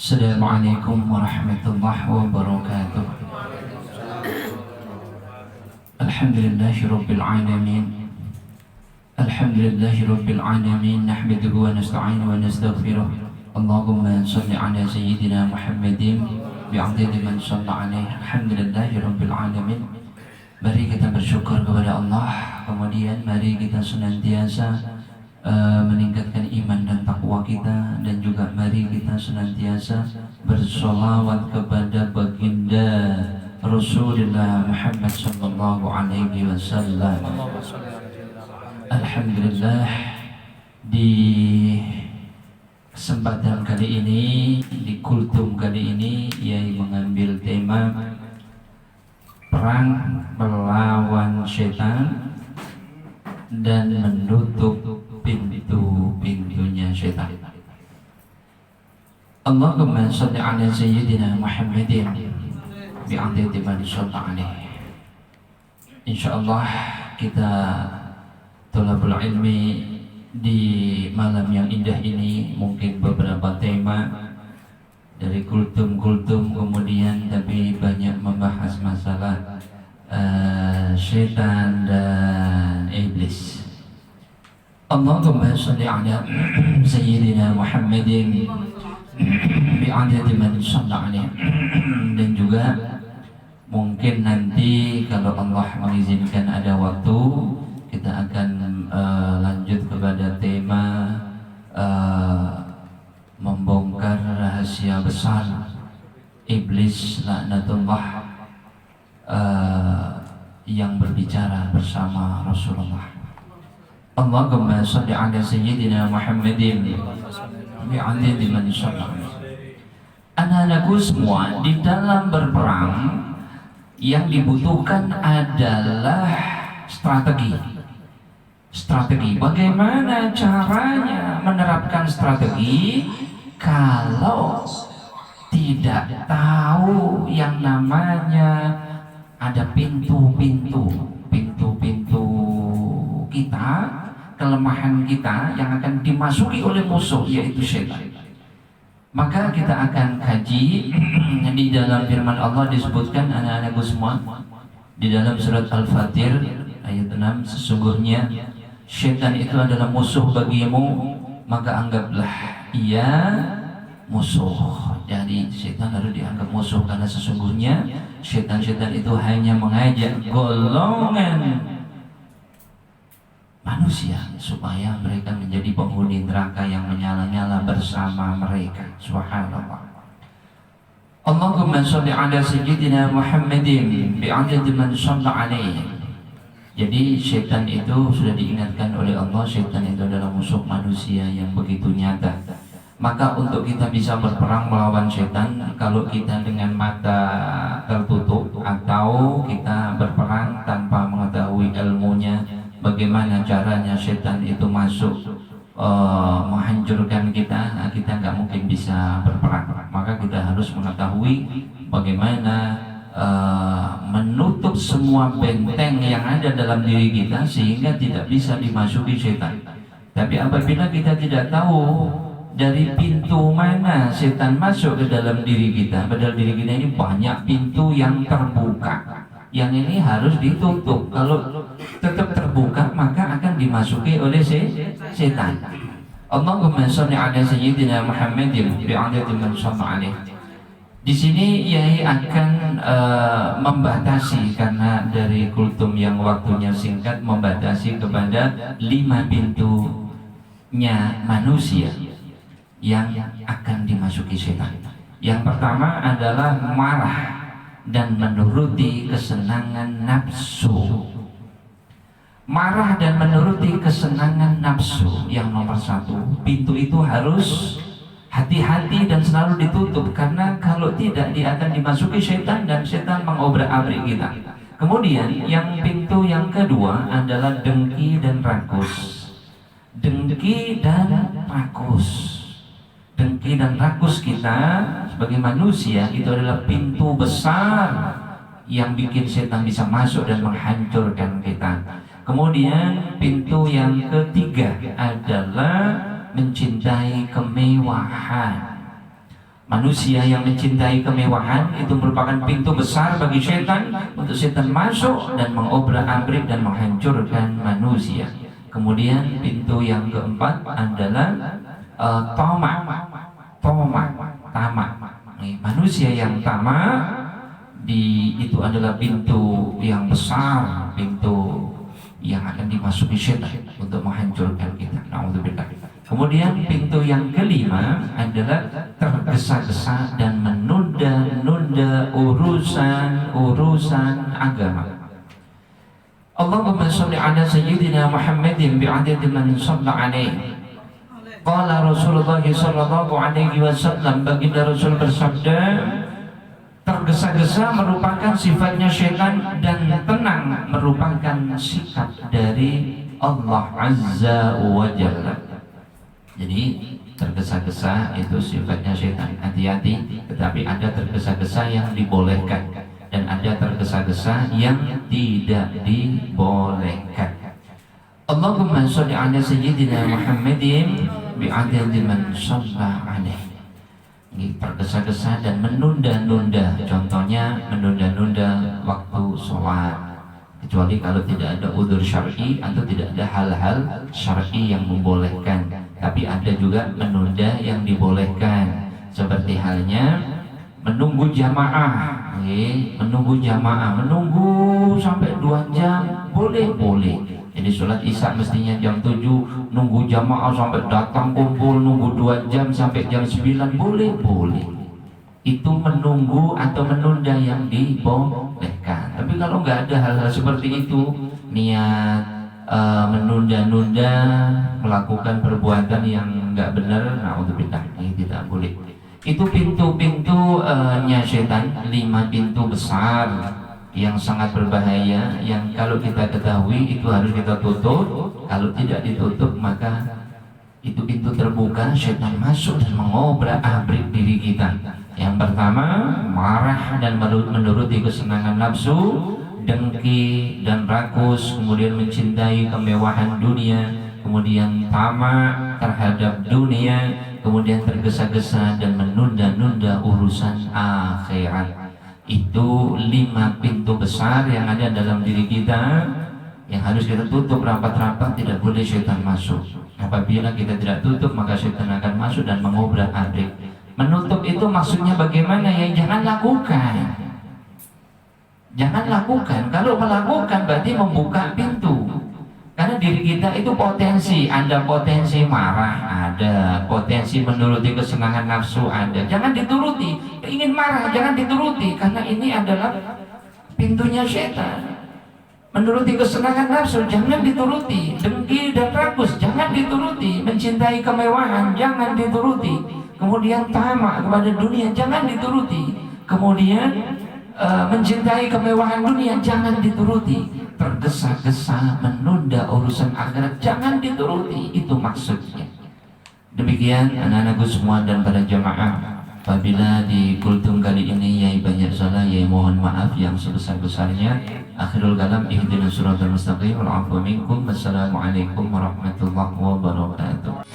Assalamualaikum warahmatullahi wabarakatuh. Alhamdulillahirabbil alamin. Alhamdulillahirabbil alamin. Nahmaduhu wa nasta'inu wa nastaghfiruh. Allahumma shalli ala sayyidina Muhammadin bi'adadi man shalla alaihi. Alhamdulillahirabbil alamin. Mari kita bersyukur kepada Allah. Kemudian mari kita senantiasa meningkatkan iman dan takwa kita, dan juga mari kita senantiasa bersolawat kepada baginda Rasulullah Muhammad sallallahu alaihi wasallam. Alhamdulillah, di kesempatan kali ini, di kultum kali ini, Yai mengambil tema perang melawan setan dan menutup pintu-pintunya syaitan. Allahumma shalli ala sayyidina Muhammadin bi'adadi man shalla alaihi. Insyaallah kita thalabul ilmi di malam yang indah ini mungkin beberapa tema dari kultum-kultum, kemudian tapi banyak membahas masalah syaitan dan iblis. Allahumma shalli ala sayyidina Muhammadin bi'adadi man shalla alaihi. Dan juga mungkin nanti kalau Allah mengizinkan ada waktu, kita akan lanjut kepada tema membongkar rahasia besar iblis laknatullah yang berbicara bersama Rasulullah. Allahumma shalli ala sayyidina Muhammadin bi'adadi man shalla alaihi. Anak-anakku semua, di dalam berperang yang dibutuhkan adalah strategi. Bagaimana caranya menerapkan strategi kalau tidak tahu yang namanya ada pintu-pintu kita, kelemahan kita yang akan dimasuki oleh musuh, yaitu syaitan. Maka kita akan kaji di dalam firman Allah disebutkan, anak-anakku semua, di dalam surat Al-Fatir ayat 6, sesungguhnya syaitan itu adalah musuh bagimu, maka anggaplah ia musuh. Jadi syaitan harus dianggap musuh, karena sesungguhnya syaitan itu hanya mengajak golongan manusia supaya mereka menjadi penghuni neraka yang menyala-nyala bersama mereka. Subhanallah. Allahumma sholli ala sayyidina Muhammadin bi'adadi man shalla alaihi. Jadi syaitan itu sudah diingatkan oleh Allah, syaitan itu adalah musuh manusia yang begitu nyata. Maka untuk kita bisa berperang melawan syaitan, kalau kita dengan mata tertutup atau kita berperang tanpa mengetahui ilmunya, bagaimana caranya syaitan itu masuk menghancurkan kita, kita nggak mungkin bisa berperang. Maka kita harus mengetahui bagaimana menutup semua benteng yang ada dalam diri kita sehingga tidak bisa dimasuki syaitan. Tapi apabila kita tidak tahu dari pintu mana syaitan masuk ke dalam diri kita, padahal diri kita ini banyak pintu yang terbuka, yang ini harus ditutup. Kalau tetap terbuka maka akan dimasuki oleh setan. Allahumma sholli ala sayyidina Muhammadin bi'adadi man shalla alaihi. Di sini Yai akan membatasi, karena dari kultum yang waktunya singkat, membatasi kepada 5 pintunya manusia yang akan dimasuki setan. Yang pertama adalah marah dan menuruti kesenangan nafsu. Marah dan menuruti kesenangan nafsu yang nomor 1. Pintu itu harus hati-hati dan selalu ditutup, karena kalau tidak dia akan dimasuki setan dan setan mengobrak-abrik kita. Kemudian yang pintu yang kedua adalah dengki dan rakus. Dengki dan rakus. Dengki dan rakus kita sebagai manusia itu adalah pintu besar yang bikin setan bisa masuk dan menghancurkan kita. Kemudian pintu yang ketiga adalah mencintai kemewahan. Manusia yang mencintai kemewahan itu merupakan pintu besar bagi setan untuk setan masuk dan mengobrak-abrik dan menghancurkan manusia. Kemudian pintu yang keempat adalah tamak. Manusia yang tamak itu adalah pintu yang besar, pintu yang akan dimasuki setan untuk menghancurkan kita. Naudzubillah. Kemudian pintu yang kelima adalah tergesa-gesa dan menunda-nunda urusan agama. Allahumma sholli ala sayyidina Muhammadin bi'adadi man shalla alaihi. Qala Rasulullah sallallahu alaihi wasallam, baginda Rasul bersabda, tergesa-gesa merupakan sifatnya syaitan dan tenang merupakan sikap dari Allah Azza wa Jalla. Jadi tergesa-gesa itu sifatnya syaitan, hati-hati. Tetapi ada tergesa-gesa yang dibolehkan dan ada tergesa-gesa yang tidak dibolehkan. Allahumma sholli ala sayyidina Muhammadin bi'adadi man shalla alaihi. Tergesa-gesa dan menunda-nunda, contohnya menunda-nunda waktu sholat, kecuali kalau tidak ada udzur syar'i atau tidak ada hal-hal syar'i yang membolehkan. Tapi ada juga menunda yang dibolehkan, seperti halnya menunggu jamaah, menunggu sampai 2 jam, boleh. Jadi sholat isya mestinya jam 7, nunggu jamaah sampai datang kumpul, nunggu 2 jam sampai jam 9, boleh. Itu menunggu atau menunda yang dibolehkan. Tapi kalau nggak ada hal-hal seperti itu, niat menunda-nunda melakukan perbuatan yang nggak benar, naudzubillah, ini tidak boleh. Itu pintu-pintunya setan, 5 pintu besar yang sangat berbahaya, yang kalau kita ketahui itu harus kita tutup. Kalau tidak ditutup maka itu pintu terbuka, setan masuk dan mengobrak-abrik diri kita. Yang pertama, marah dan menuruti kesenangan nafsu, dengki dan rakus, kemudian mencintai kemewahan dunia, kemudian tamak terhadap dunia, kemudian tergesa-gesa dan menunda-nunda urusan akhirat. Itu 5 pintu besar yang ada dalam diri kita yang harus kita tutup rapat-rapat, tidak boleh syaitan masuk. Apabila kita tidak tutup maka syaitan akan masuk dan mengobrak-abrik. Menutup itu maksudnya bagaimana? Ya jangan lakukan. Kalau melakukan berarti membuka pintu. Karena diri kita itu potensi, ada potensi marah, ada potensi menuruti kesenangan nafsu, ada. Jangan dituruti, ingin marah jangan dituruti, karena ini adalah pintunya setan. Menuruti kesenangan nafsu jangan dituruti, dengki dan rakus jangan dituruti, mencintai kemewahan jangan dituruti, kemudian tamak kepada dunia jangan dituruti, kemudian mencintai kemewahan dunia jangan dituruti, tergesa-gesa menunda urusan akhirat jangan dituruti. Itu maksudnya. Demikian anak-anakku semua dan para jamaah, apabila di kultum kali ini Yai banyak salah, Yai mohon maaf yang sebesar-besarnya. Akhirul kalam, ihdinas siratal mustaqim wal 'afwa minkum. Wassalamualaikum warahmatullahi wabarakatuh.